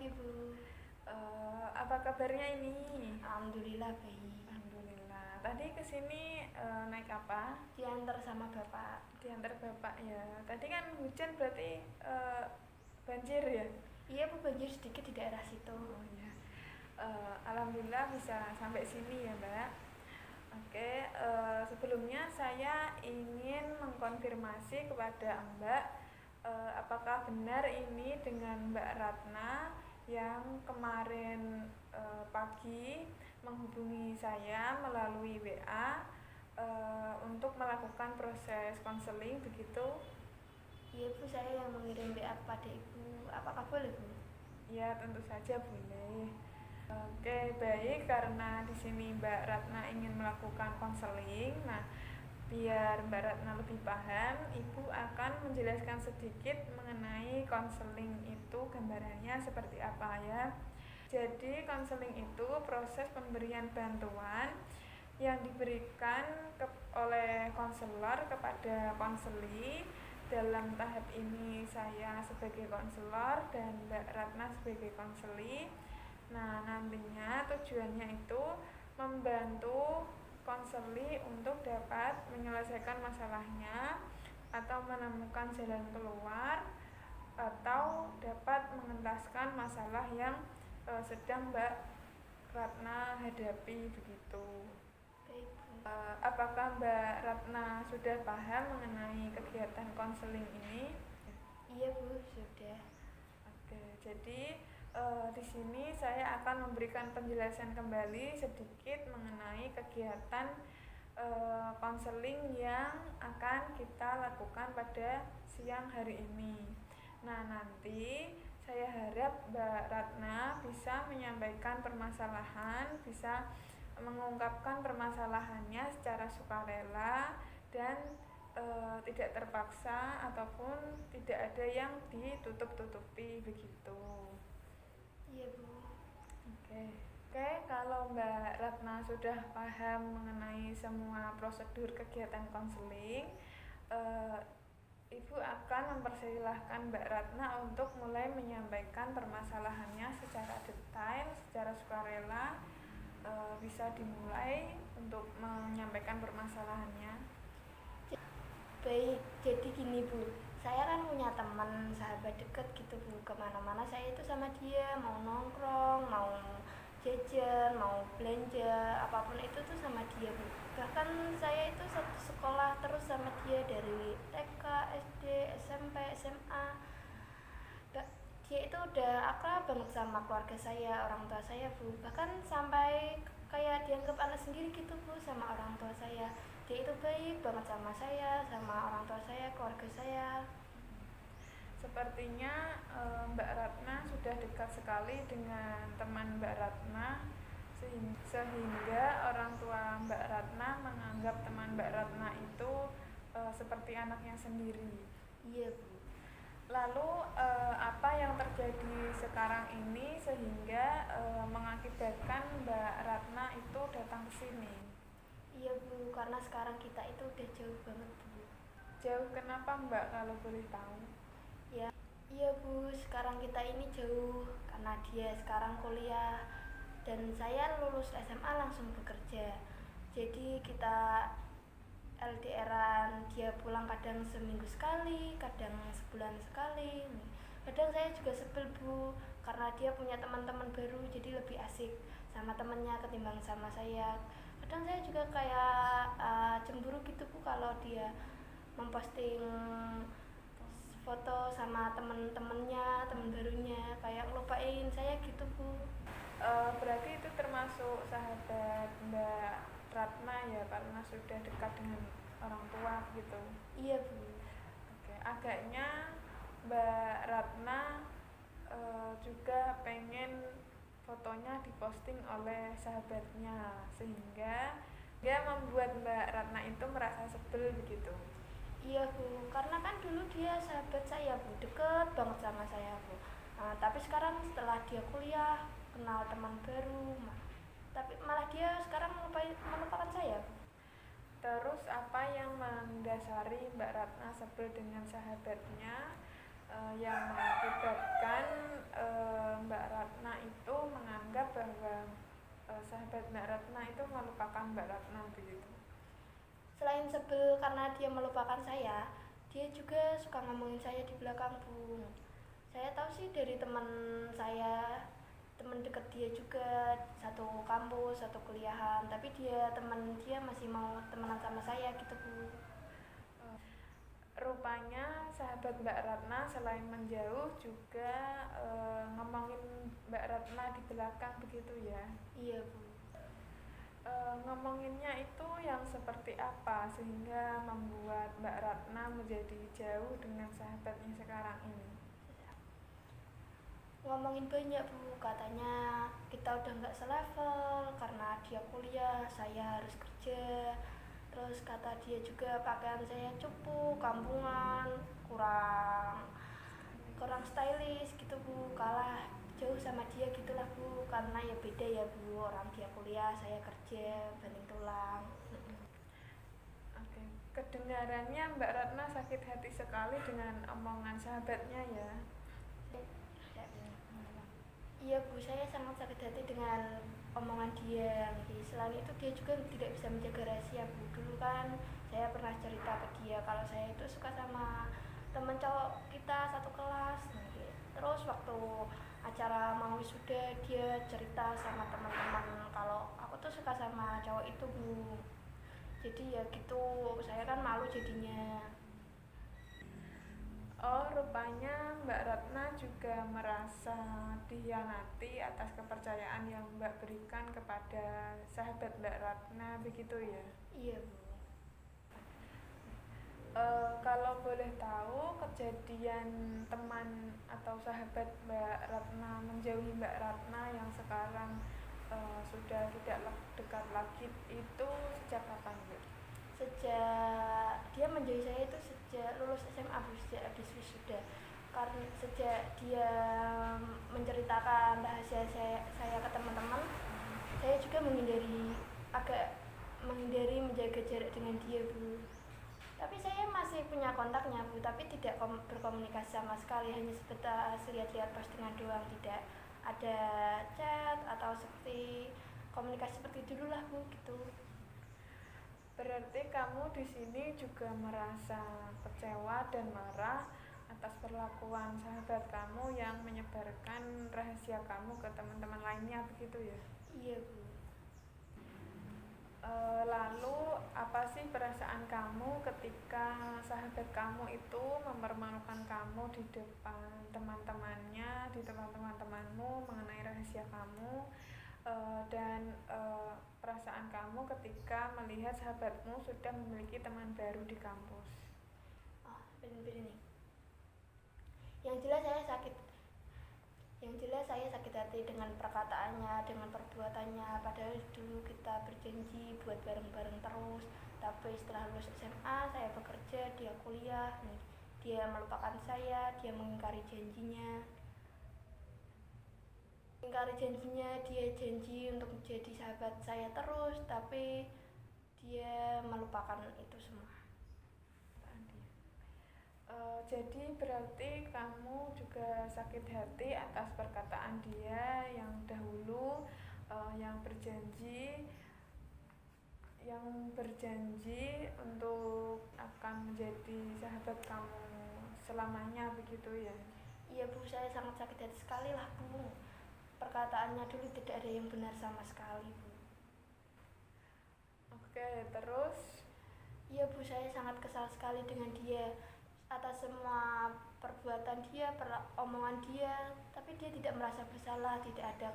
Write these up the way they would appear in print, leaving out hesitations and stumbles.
pagi, Bu. Apa kabarnya ini? Alhamdulillah baik. Alhamdulillah. Tadi kesini naik apa? Diantar sama Bapak. Diantar bapak ya. Tadi kan hujan berarti banjir ya? Iya, Bu, banjir sedikit di daerah situ. Oh ya. Alhamdulillah bisa sampai sini ya, Mbak. Oke, sebelumnya saya ingin mengkonfirmasi kepada Mbak, apakah benar ini dengan Mbak Ratna yang kemarin pagi menghubungi saya melalui WA untuk melakukan proses konseling begitu? Iya, Bu, saya yang mengirim WA kepada Ibu. Apakah boleh, Bu? Ya, tentu saja boleh. Oke, baik. Karena di sini Mbak Ratna ingin melakukan konseling. Nah, biar Mbak Ratna lebih paham, Ibu akan menjelaskan sedikit mengenai konseling itu gambarannya seperti apa ya. Jadi, konseling itu proses pemberian bantuan yang diberikan oleh konselor kepada konseli. Dalam tahap ini saya sebagai konselor dan Mbak Ratna sebagai konseli. Nah, nantinya tujuannya itu membantu konseli untuk dapat menyelesaikan masalahnya atau menemukan jalan keluar atau dapat mengentaskan masalah yang sedang Mbak Ratna hadapi begitu. Baik, Bu. Apakah Mbak Ratna sudah paham mengenai kegiatan konseling ini? Iya, Bu, sudah. Oke, jadi di sini saya akan memberikan penjelasan kembali sedikit mengenai kegiatan konseling yang akan kita lakukan pada siang hari ini. Nah, nanti saya harap Mbak Ratna bisa menyampaikan permasalahan, bisa mengungkapkan permasalahannya secara sukarela dan tidak terpaksa ataupun tidak ada yang ditutup-tutupi begitu. Iya, Bu. Oke, kalau Mbak Ratna sudah paham mengenai semua prosedur kegiatan konseling, Ibu akan mempersilahkan Mbak Ratna untuk mulai menyampaikan permasalahannya secara detail, secara sukarela. Bisa dimulai untuk menyampaikan permasalahannya. Baik, jadi gini, Bu. Saya kan punya teman, sahabat deket gitu, Bu. Kemana-mana saya itu sama dia, mau nongkrong, mau jajan, mau belanja, apapun itu tuh sama dia, Bu. Bahkan saya itu satu sekolah terus sama dia dari TK, SD, SMP, SMA. Dia itu udah akrab banget sama keluarga saya, orang tua saya, Bu. Bahkan sampai kayak dianggap anak sendiri gitu, Bu, sama orang tua saya. Dia itu baik banget sama saya, sama orang tua saya, keluarga saya. Sepertinya Mbak Ratna sudah dekat sekali dengan teman Mbak Ratna, sehingga orang tua Mbak Ratna menganggap teman Mbak Ratna itu seperti anaknya sendiri. Iya, Bu. Lalu apa yang terjadi sekarang ini sehingga mengakibatkan Mbak Ratna itu datang ke sini? Iya, Bu, karena sekarang kita itu udah jauh banget, Bu. Jauh kenapa Mbak kalau boleh tahu? Ya, iya, Bu, sekarang kita ini jauh karena dia sekarang kuliah dan saya lulus SMA langsung bekerja. Jadi kita LDRan, dia pulang kadang seminggu sekali, kadang sebulan sekali. Kadang saya juga sebel, Bu, karena dia punya teman-teman baru jadi lebih asik sama temennya ketimbang sama saya. Kadang saya juga kayak cemburu gitu, Bu, kalau dia memposting foto sama temen-temennya, temen barunya, kayak ngelupain saya gitu, Bu. Berarti itu termasuk sahabat Mbak Ratna ya, karena sudah dekat dengan orang tua gitu. Iya, Bu. Oke, agaknya Mbak Ratna juga pengen fotonya diposting oleh sahabatnya, sehingga dia membuat Mbak Ratna itu merasa sebel begitu. Iya, Bu, karena kan dulu dia sahabat saya, Bu, deket banget sama saya, Bu. Tapi sekarang setelah dia kuliah, kenal teman baru, tapi malah dia sekarang melupakan saya, Bu. Terus apa yang mendasari Mbak Ratna sebel dengan sahabatnya? yang mengakibatkan Mbak Ratna itu menganggap bahwa sahabat Mbak Ratna itu melupakan Mbak Ratna begitu? Selain sebel karena dia melupakan saya, dia juga suka ngomongin saya di belakang, Bu. Saya tahu sih dari teman saya, teman deket dia juga, satu kampus, satu kuliahan, tapi teman dia masih mau temenan sama saya gitu, Bu. Rupanya sahabat Mbak Ratna selain menjauh juga ngomongin Mbak Ratna di belakang begitu ya? Iya, Bu. Ngomonginnya itu yang seperti apa sehingga membuat Mbak Ratna menjadi jauh dengan sahabatnya sekarang ini? Ngomongin banyak, Bu, katanya kita udah nggak selevel karena dia kuliah, saya harus kerja. Terus kata dia juga pakaian saya cupu, kampungan, kurang kurang stylish gitu, Bu, kalah jauh sama dia gitulah, Bu, karena ya beda ya, Bu, orang dia kuliah, saya kerja, banting tulang. Oke, kedengarannya Mbak Ratna sakit hati sekali dengan omongan sahabatnya ya. Iya, Bu, saya sangat sakit hati dengan omongan dia. Selain itu dia juga tidak bisa menjaga rahasia, Bu. Dulu kan saya pernah cerita ke dia kalau saya itu suka sama teman cowok kita satu kelas. Terus waktu acara mau wisuda dia cerita sama teman-teman kalau aku tuh suka sama cowok itu, Bu. Jadi ya gitu, saya kan malu jadinya. Oh, rupanya Mbak Ratna juga merasa dikhianati atas kepercayaan yang Mbak berikan kepada sahabat Mbak Ratna begitu ya? Iya, Bu. Kalau boleh tahu kejadian teman atau sahabat Mbak Ratna menjauhi Mbak Ratna yang sekarang sudah tidak dekat lagi itu sejak kapan, Bu? Sejak dia menjauhi saya itu sejak lulus SMA, Bu, sejak habis wisuda. Karena sejak dia menceritakan rahasia saya ke teman-teman, saya juga agak menghindari menjaga jarak dengan dia, Bu. Tapi saya masih punya kontaknya, Bu, tapi tidak berkomunikasi sama sekali, hanya sebatas lihat-lihat postingan doang, tidak ada chat atau seperti komunikasi seperti dulu lah, Bu, gitu. Berarti kamu di sini juga merasa kecewa dan marah atas perlakuan sahabat kamu yang menyebarkan rahasia kamu ke teman-teman lainnya begitu ya? Iya, Bu. Lalu apa sih perasaan kamu ketika sahabat kamu itu mempermalukan kamu di depan teman-temannya, di depan teman-temanmu mengenai rahasia kamu, dan perasaan kamu ketika melihat sahabatmu sudah memiliki teman baru di kampus? Oh, begini nih. Yang jelas saya sakit hati dengan perkataannya, dengan perbuatannya. Padahal dulu kita berjanji buat bareng-bareng terus. Tapi setelah lulus SMA, saya bekerja, dia kuliah. Dia melupakan saya, dia mengingkari janjinya. Dia janji untuk menjadi sahabat saya terus, tapi dia melupakan itu semua. Jadi berarti kamu juga sakit hati atas perkataan dia yang dahulu yang berjanji untuk akan menjadi sahabat kamu selamanya begitu ya? Iya, Bu, saya sangat sakit hati sekali lah, Bu. Perkataannya dulu tidak ada yang benar sama sekali, Bu. Oke, terus? Iya, Bu, saya sangat kesal sekali dengan dia atas semua perbuatan dia, omongan dia, tapi dia tidak merasa bersalah, tidak ada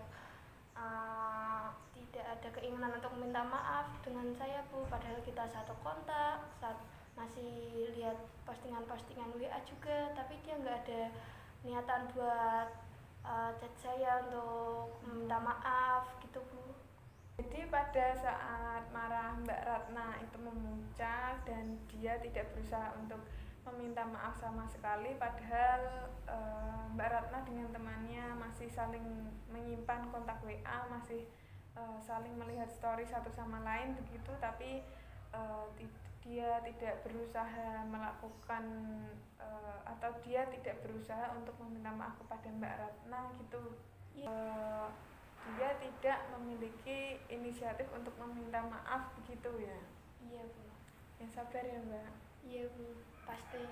keinginan untuk meminta maaf dengan saya, Bu. Padahal kita satu kontak, masih lihat postingan-postingan WA juga, tapi dia nggak ada niatan buat chat saya untuk meminta maaf gitu, Bu. Jadi pada saat marah Mbak Ratna itu memuncak dan dia tidak berusaha untuk meminta maaf sama sekali, padahal Mbak Ratna dengan temannya masih saling menyimpan kontak WA, masih saling melihat story satu sama lain begitu, tapi dia tidak berusaha melakukan atau dia tidak berusaha untuk meminta maaf kepada Mbak Ratna gitu. Dia tidak memiliki inisiatif untuk meminta maaf begitu ya. Iya Bu. Yang sabar ya Mbak. Iya Bu, pasti.